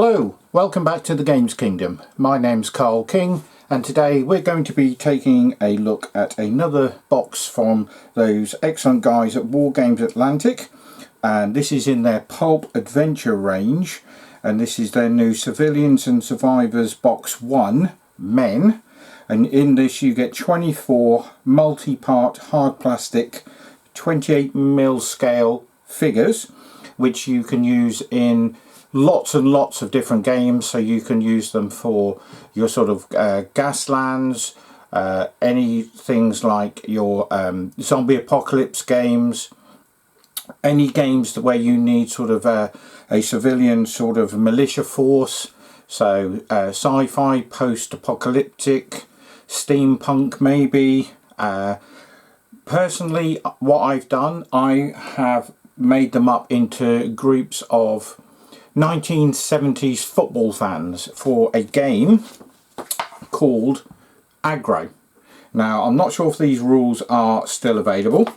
Hello, welcome back to the Games Kingdom. My name's Carl King, and today we're going to be taking a look at another box from those excellent guys at WARGAMES Atlantic, and this is in their Pulp Adventure range, and this is their new Civilians and Survivors Box 1 Men, and in this you get 24 multi-part hard plastic 28mm scale figures, which you can use in lots and lots of different games. So you can use them for your sort of Gaslands, any things like your zombie apocalypse games, any games where you need sort of a civilian sort of militia force, so sci-fi, post-apocalyptic, steampunk maybe. Personally, what I've done, I have made them up into groups of 1970s football fans for a game called Aggro. Now, I'm not sure if these rules are still available,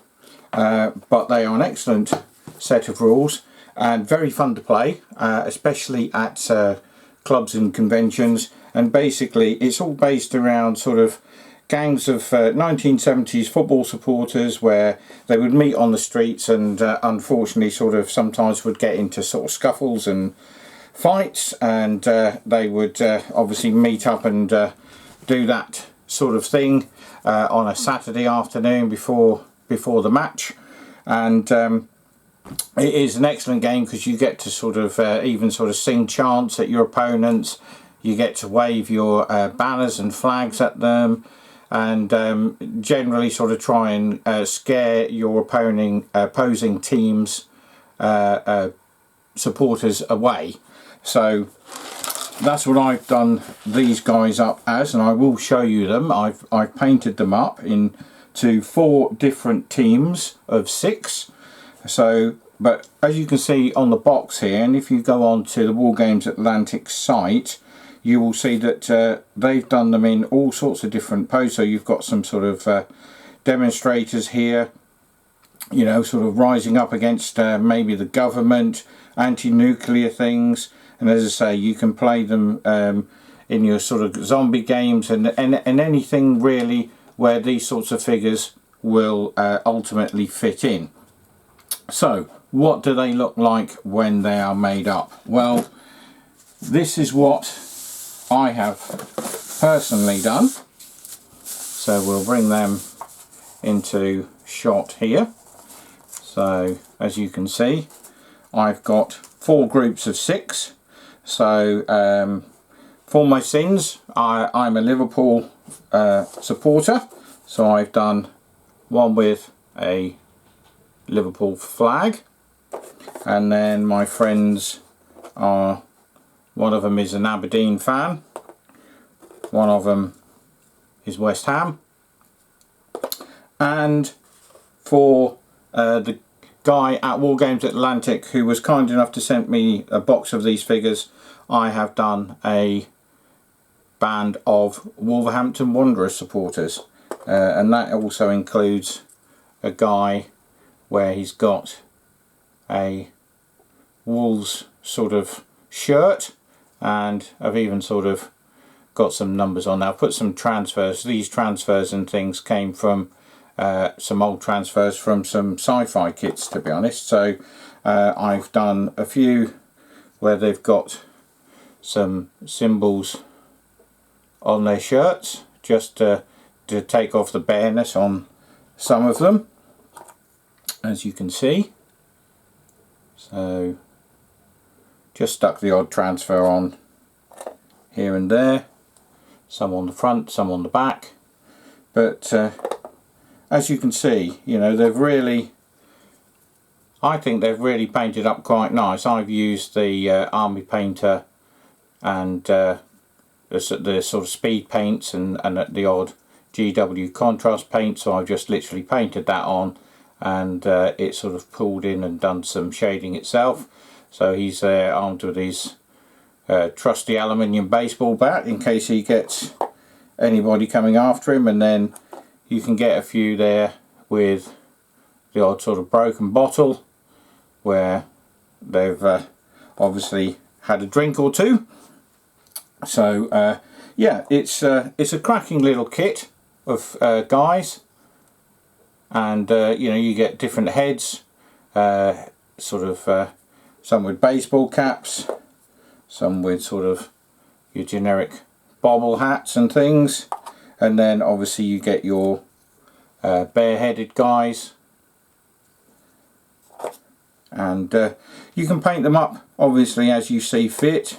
but they are an excellent set of rules and very fun to play, especially at clubs and conventions. And basically it's all based around sort of gangs of 1970s football supporters where they would meet on the streets and unfortunately sort of sometimes would get into sort of scuffles and fights, and they would obviously meet up and do that sort of thing on a Saturday afternoon before the match. And it is an excellent game because you get to sort of even sort of sing chants at your opponents, you get to wave your banners and flags at them, and generally sort of try and scare your opposing team's supporters away. So that's what I've done these guys up as, and I will show you them. I've painted them up into 4 different teams of 6. So, but as you can see on the box here, and if you go on to the WARGAMES Atlantic site, you will see that they've done them in all sorts of different poses. So you've got some sort of demonstrators here, you know, sort of rising up against maybe the government, anti-nuclear things. And as I say, you can play them in your sort of zombie games and anything really where these sorts of figures will ultimately fit in. So what do they look like when they are made up? Well, this is what I have personally done. So we'll bring them into shot here. So as you can see, I've got 4 groups of 6. So for my sins, I'm a Liverpool supporter, so I've done one with a Liverpool flag, and then my friends are, one of them is an Aberdeen fan, one of them is West Ham, and for the guy at WARGAMES Atlantic who was kind enough to send me a box of these figures, I have done a band of Wolverhampton Wanderers supporters, and that also includes a guy where he's got a Wolves sort of shirt, and I've even sort of got some numbers on there. I've put some transfers. These transfers and things came from some old transfers from some sci-fi kits, to be honest. So I've done a few where they've got some symbols on their shirts just to take off the bareness on some of them, as you can see. So just stuck the odd transfer on here and there, some on the front, some on the back, but as you can see, you know, they've really, I think they've really painted up quite nice. I've used the army painter and the sort of speed paints and the odd GW contrast paint, so I've just literally painted that on, and it sort of pulled in and done some shading itself. So he's armed with his trusty aluminium baseball bat in case he gets anybody coming after him, and then you can get a few there with the odd sort of broken bottle where they've obviously had a drink or two. So yeah, it's a cracking little kit of guys, and you know, you get different heads, sort of some with baseball caps, some with sort of your generic bobble hats and things, and then obviously you get your bareheaded guys, and you can paint them up obviously as you see fit.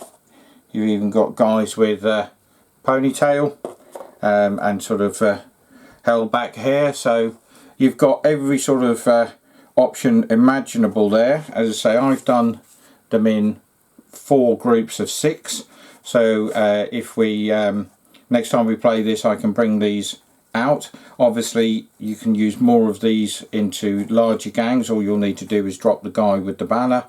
You've even got guys with ponytail and sort of held back hair, so you've got every sort of option imaginable there. As I say, I've done them in 4 groups of 6, so if we next time we play this, I can bring these out. Obviously you can use more of these into larger gangs. All you'll need to do is drop the guy with the banner,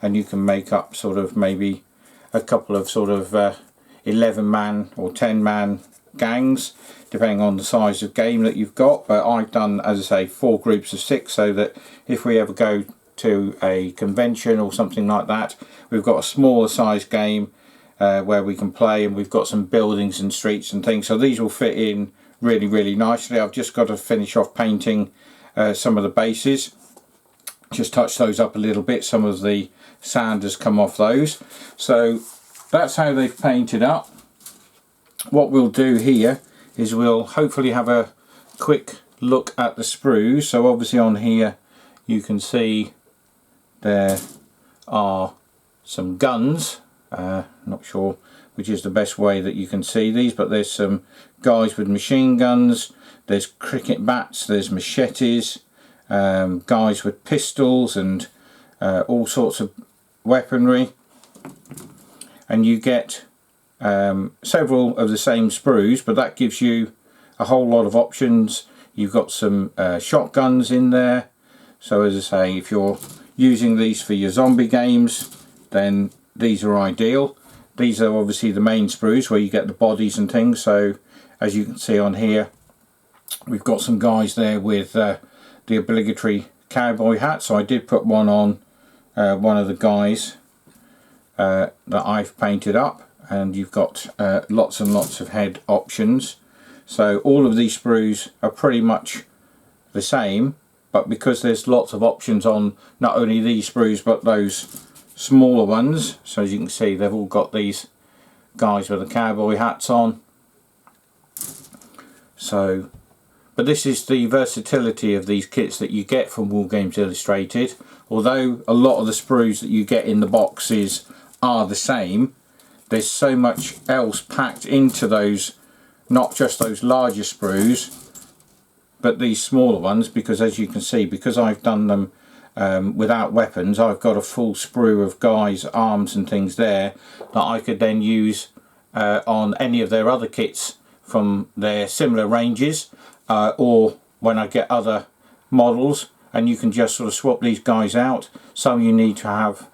and you can make up sort of maybe a couple of sort of 11-man or 10-man gangs, depending on the size of game that you've got. But I've done, as I say, 4 groups of 6, so that if we ever go to a convention or something like that, we've got a smaller size game where we can play, and we've got some buildings and streets and things, so these will fit in really nicely. I've just got to finish off painting some of the bases, just touch those up a little bit. Some of the sand has come off those, so that's how they've painted up. What we'll do here is we'll hopefully have a quick look at the sprues. So obviously on here you can see there are some guns. Not sure which is the best way that you can see these, but there's some guys with machine guns, there's cricket bats, there's machetes, guys with pistols, and all sorts of weaponry. And you get several of the same sprues, but that gives you a whole lot of options. You've got some shotguns in there, so as I say, if you're using these for your zombie games, then these are ideal. These are obviously the main sprues where you get the bodies and things. So as you can see on here, we've got some guys there with the obligatory cowboy hat. So I did put one on one of the guys that I've painted up, and you've got lots and lots of head options. So all of these sprues are pretty much the same, but because there's lots of options on not only these sprues but those smaller ones, so as you can see they've all got these guys with the cowboy hats on. So, but this is the versatility of these kits that you get from Wargames Illustrated. Although a lot of the sprues that you get in the boxes are the same, there's so much else packed into those, not just those larger sprues but these smaller ones, because as you can see, because I've done them without weapons, I've got a full sprue of guys' arms and things there that I could then use on any of their other kits from their similar ranges, or when I get other models, and you can just sort of swap these guys out. Some you need to have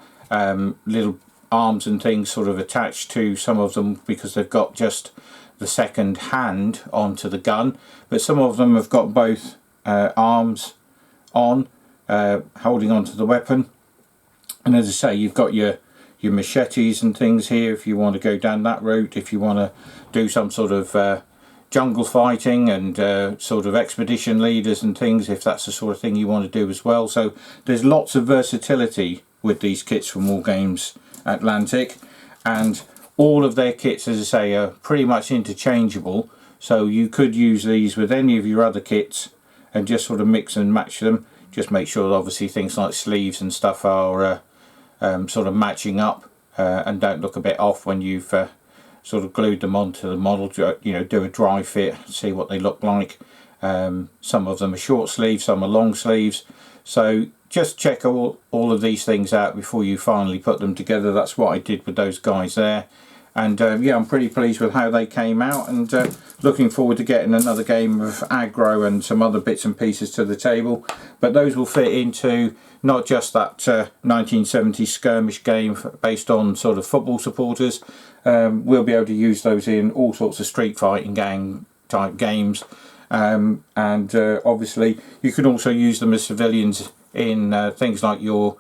little arms and things sort of attached to some of them because they've got just the second hand onto the gun, but some of them have got both arms on, holding onto the weapon. And as I say, you've got your machetes and things here if you want to go down that route, if you want to do some sort of jungle fighting and sort of expedition leaders and things, if that's the sort of thing you want to do as well. So there's lots of versatility with these kits from Wargames Atlantic, and all of their kits, as I say, are pretty much interchangeable, so you could use these with any of your other kits and just sort of mix and match them. Just make sure that obviously things like sleeves and stuff are sort of matching up and don't look a bit off when you've sort of glued them onto the model. You know, do a dry fit, see what they look like. Some of them are short sleeves, some are long sleeves, so just check all of these things out before you finally put them together. That's what I did with those guys there, and yeah, I'm pretty pleased with how they came out, and looking forward to getting another game of aggro and some other bits and pieces to the table. But those will fit into not just that 1970s skirmish game based on sort of football supporters. We'll be able to use those in all sorts of street fighting gang type games, and obviously you can also use them as civilians in things like your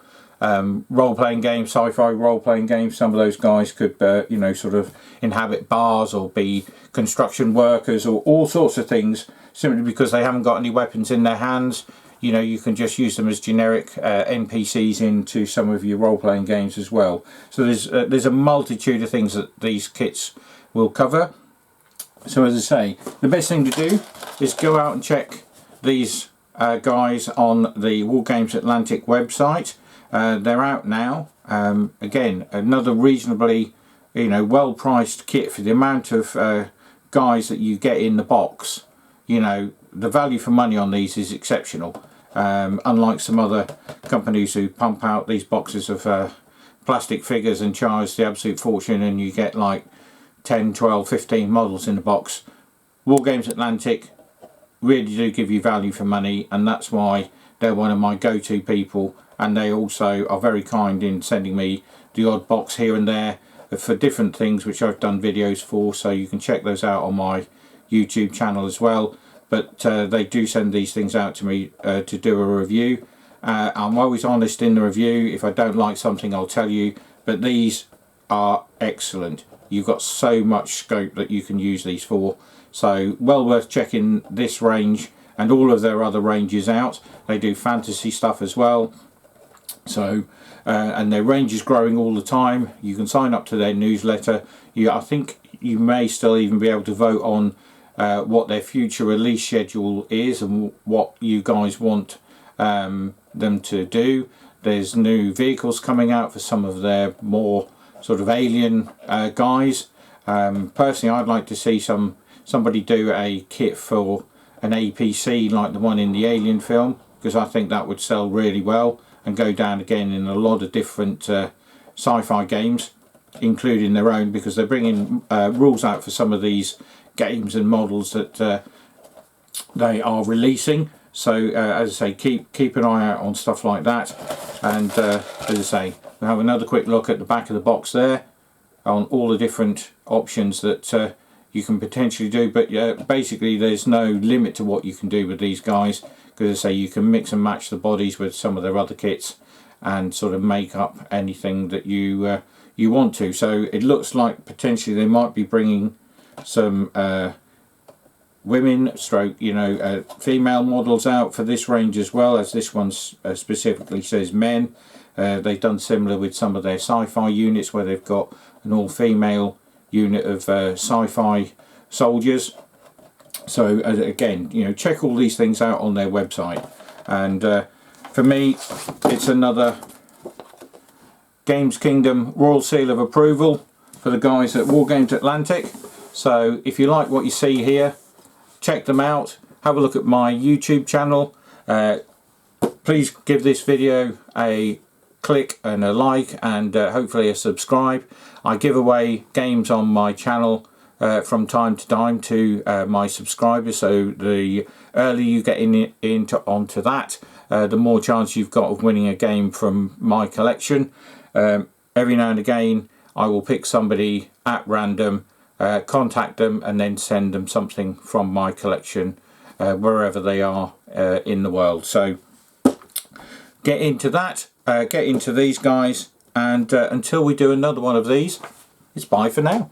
role-playing games, sci-fi role-playing games. Some of those guys could, you know, sort of inhabit bars or be construction workers or all sorts of things, simply because they haven't got any weapons in their hands. You know, you can just use them as generic NPCs into some of your role-playing games as well. So there's a multitude of things that these kits will cover. So as I say, the best thing to do is go out and check these guys on the WARGAMES Atlantic website. They're out now. Again, another reasonably, you know, well-priced kit for the amount of guys that you get in the box. You know, the value for money on these is exceptional. Unlike some other companies who pump out these boxes of plastic figures and charge the absolute fortune, and you get like 10, 12, 15 models in the box. WARGAMES Atlantic really do give you value for money, and that's why they're one of my go-to people. And they also are very kind in sending me the odd box here and there for different things which I've done videos for, so you can check those out on my YouTube channel as well. But they do send these things out to me to do a review. I'm always honest in the review. If I don't like something, I'll tell you, but these are excellent. You've got so much scope that you can use these for, so well worth checking this range and all of their other ranges out. They do fantasy stuff as well. So and their range is growing all the time. You can sign up to their newsletter. I think you may still even be able to vote on what their future release schedule is and what you guys want them to do. There's new vehicles coming out for some of their more sort of alien guys. Personally, I'd like to see somebody do a kit for an APC like the one in the Alien film, because I think that would sell really well and go down again in a lot of different sci-fi games, including their own, because they're bringing rules out for some of these games and models that they are releasing. So as I say, keep an eye out on stuff like that. And as I say, we'll have another quick look at the back of the box there on all the different options that you can potentially do. But basically there's no limit to what you can do with these guys, because as I say, you can mix and match the bodies with some of their other kits and sort of make up anything that you you want to. So it looks like potentially they might be bringing some women stroke, you know, female models out for this range as well, as this one specifically says men. They've done similar with some of their sci-fi units, where they've got an all-female unit of sci-fi soldiers. So again, you know, check all these things out on their website. And for me, it's another Games Kingdom Royal Seal of Approval for the guys at WARGAMES Atlantic. So if you like what you see here, check them out. Have a look at my YouTube channel. Please give this video a click and a like, and hopefully a subscribe. I give away games on my channel from time to time to my subscribers, so the earlier you get onto that, the more chance you've got of winning a game from my collection. Every now and again I will pick somebody at random, contact them, and then send them something from my collection wherever they are in the world. So get into that, get into these guys, and until we do another one of these, it's bye for now.